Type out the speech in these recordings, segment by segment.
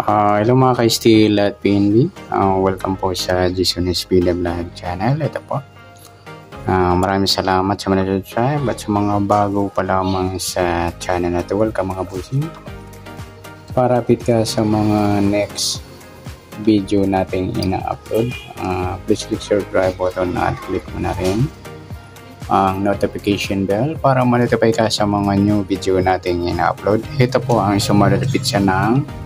Hello mga ka-Steel at PNB. Welcome po sa Jason Espila Vlog channel. Ito po. Maraming salamat sa mga subscribe at sa mga bago pa lamang sa channel na ito. Welcome mga busing. Para update ka sa mga next video nating ina-upload, please click subscribe button at click mo na rin ang notification bell para ma-notify ka sa mga new video nating ina-upload. Ito po ang sumalapit siya ng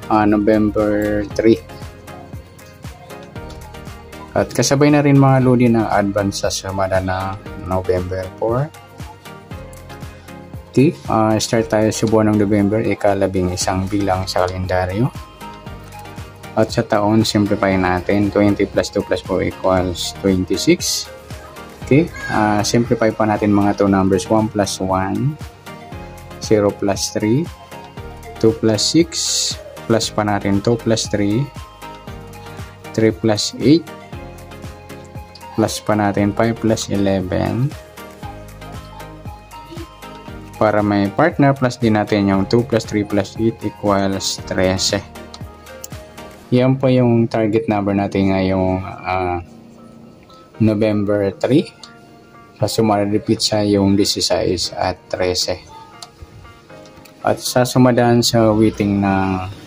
November 3 at kasabay na rin mga lodi ng advance sa sumada na November 4. Start tayo sa buwan ng November, ika-11 bilang sa kalendaryo, at sa taon simplify natin. 20 plus 2 plus 4 equals 26. Simplify pa natin mga 2 numbers. 1 plus 1, 0 plus 3, 2 plus 6, plus pa natin 2 plus 3, 3 plus 8, plus pa natin 5 plus 11, para may partner plus din natin yung 2 plus 3 plus 8 equals 13. Yan po yung target number natin ngayong November 3. Sa sumaripit sa yung 16 at 13. At sa sumadaan sa weighting ng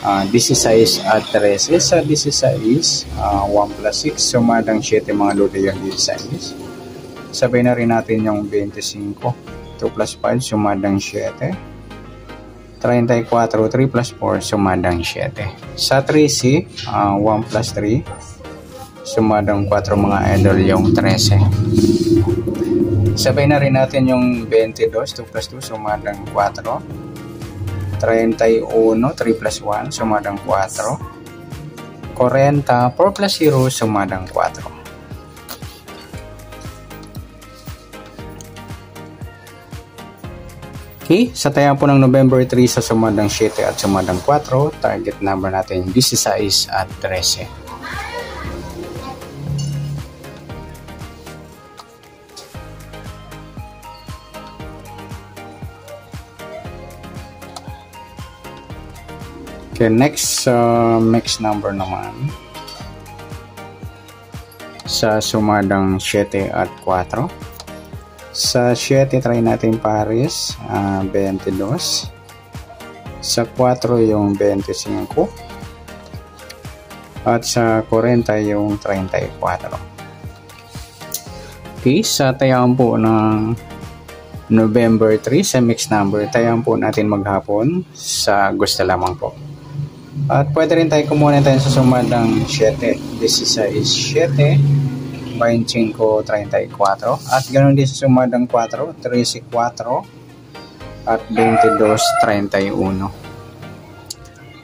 16 at 13. Sa 16, 1 plus 6, sumadang 7 mga lodi yung 16. Sabay na rin natin yung 25. 2 plus 5, sumadang 7. 34, 3 plus 4, sumadang 7. Sa 3C, 1 plus 3, sumadang 4 mga idol yung 13. Sabay na rin natin yung 22, 2 plus 2, sumadang 4. 31, 3 plus 1, sumadang 4. 40, 4 plus 0, sumadang 4. Sa tayan po ng November 3 sa sumadang 7 at sumadang 4, target number natin 16 at 13. Next number naman sa sumadang 7 at 4. Sa 7 try natin pares, 22. Sa 4 yung 25. At sa 40 yung 34. Sa tayaan po ng November 3 sa mixed number, tayaan po natin maghapon sa gusto lamang po. At pwede rin tayo kumuha tayo sa sumadang 7, 16, 7, 25, 34. At ganoon din sa sumadang 4, 13, 4, at 22, 31.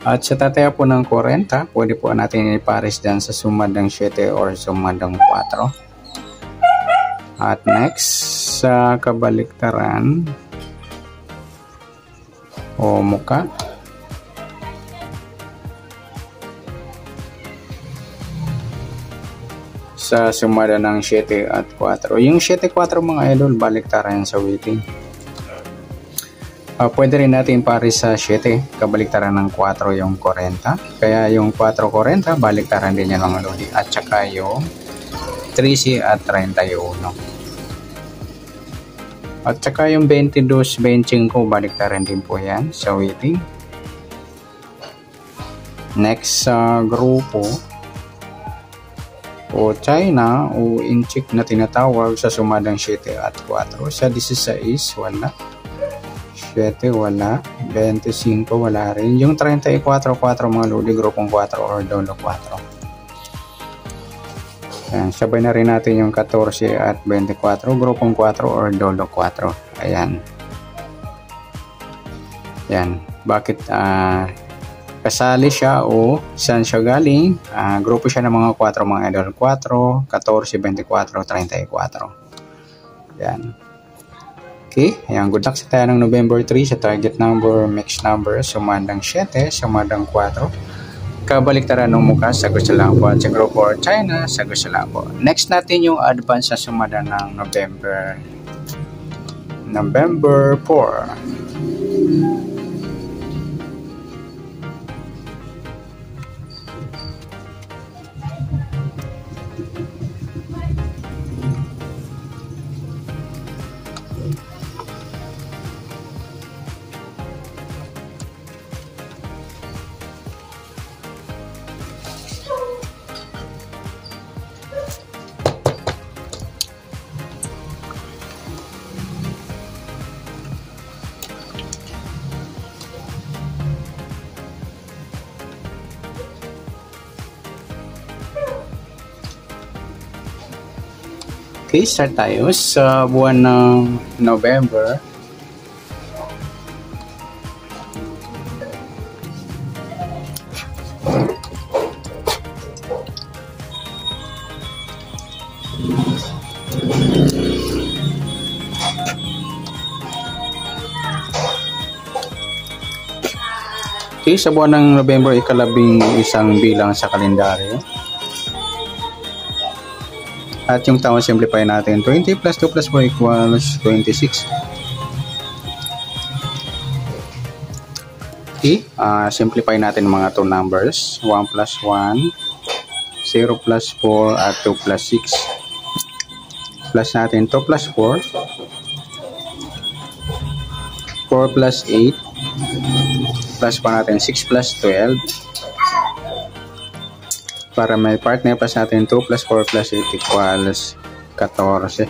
At sa tataya po ng 40, pwede po natin ipares dyan sa sumadang 7 or sumadang 4. At next, sa kabaliktaran o muka, sa sumada ng 7 at 4. Yung 7, 4 mga idol, baliktaran sa weighting. Pwede rin natin pares sa 7, kabaliktaran ng 4 yung 40. Kaya yung 4, 40, baliktaran din yan mga lodi. At saka yung 13 at 31. At saka yung 22, 25, baliktaran din po yan sa weighting. Next sa grupo o China o inchik na tinatawag sa sumadang 7 at 4. Sa 16 wala, 7 wala, 25 wala rin. Yung 34, 4 mga lodi, grupong 4 or dolo 4. Ayan, sabay na rin natin yung 14 at 24, grupong 4 or dolo 4. Ayan. Yan. Bakit kasali siya o saan siya galing? Grupo siya ng mga 4 mga idol. 4, 14, 24, 34. Yan. Ayan. Good luck sa tayo ng November 3 sa target number, mixed number, sumadang 7, sumadang 4. Kabaliktaran ng mukha, sa gusto lang po. At sa grupo or China, sa gusto lang po. Next natin yung advance sa sumada ng November 4. Okay, start tayo sa buwan ng November. Okay, sa buwan ng November, ikalabing-isang bilang sa kalendaryo. At yung taon, simplify natin. 20 plus 2 plus 4 equals 26. Okay, simplify natin mga 2 numbers. 1 plus 1, 0 plus 4, at 2 plus 6. Plus natin 2 plus 4, 4 plus 8, plus pa natin 6 plus 12. Para may partner, plus natin 2 plus 4 plus 8 equals 14.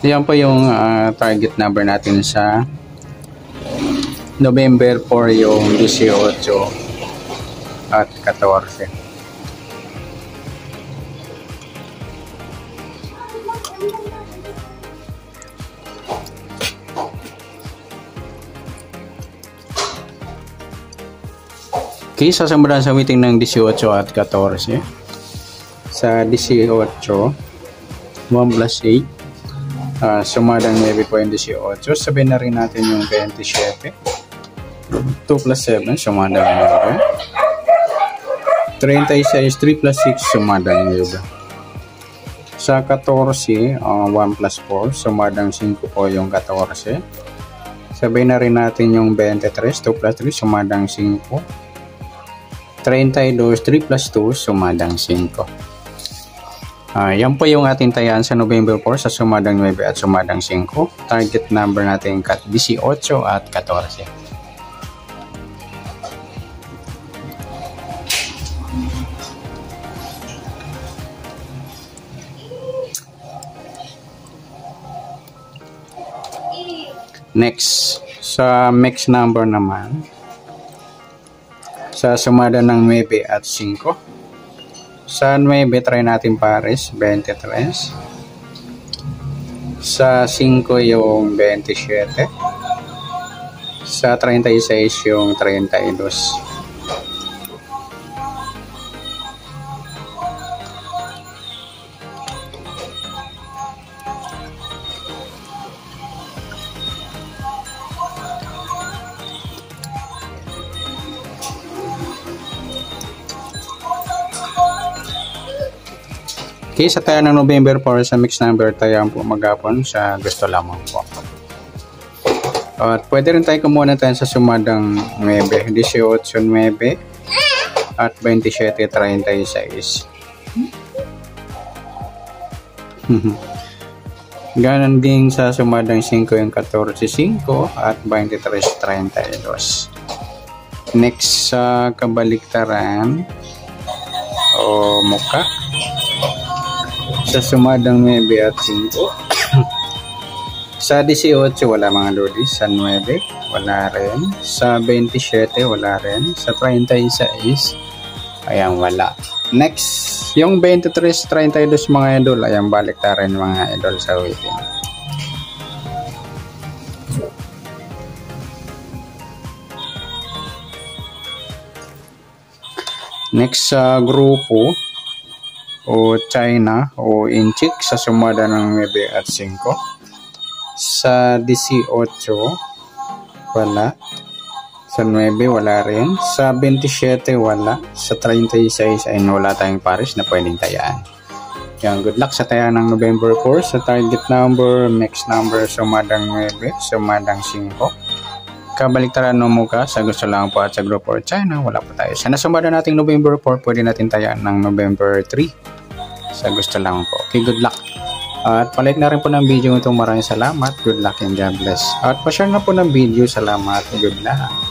Yan po yung target number natin sa November 4, yung 18 at 14. Okay, sasamulan sa meeting ng 18 at 14. Sa 18, 1 plus 8. Sumadang 9 po yung 18. Sabihin na rin natin yung 27. 2 plus 7, sumadang 9. 36, 3 plus 6, sumadang 9. Sa 14, 1 plus 4, sumadang 5 po yung 14. Sabihin na rin natin yung 23, 2 plus 3, sumadang 5. 32, 3 plus 2, sumadang 5. Yan po yung ating tayaan sa November 4 sa sumadang 9 at sumadang 5. Target number natin 18 at 14. Next, sa mixed number naman, sa sumada ng 9 at 5. Sa 9, try natin pares, 23. Sa 5 yung 27. Sa 36 yung 32. Okay, sa tayo ng November 4 sa mixed number, tayo po maghapon sa gusto lamang po. At pwede rin tayo kumuha tayo sa sumadang 9, 18, 9 at 27, 36. Ganon din sa sumadang 5 yung 14, 5 at 23, 32. Next sa kabaliktaran o muka. Sa sumadang 9 at 5. Sa 18, wala mga lodi. Sa 9, wala rin. Sa 27, wala rin. Sa 36, ayan, wala. Next, yung 23, 32 mga idol, ayan, balik na rin mga idol sa waiting. Next sa grupo o China o Inchik sa sumada ng 9 at 5. Sa 18, wala. Sa 9, wala rin. Sa 27, wala. Sa 36, ay wala tayong pares na pwedeng tayaan. Yan, good luck sa tayaan ng November 4. Sa target number, next number, sumadang 9, sumadang 5. Kabaliktaran no muka sa gusto lang po at sa group or China, wala po tayo. Sa nasumada nating November 4, pwede natin tayaan ng November 3. Sa gusto lang po. Okay, good luck. At palike na rin po ng video ito. Maraming salamat. Good luck and God bless. At pa-share na po ng video. Salamat. Good luck.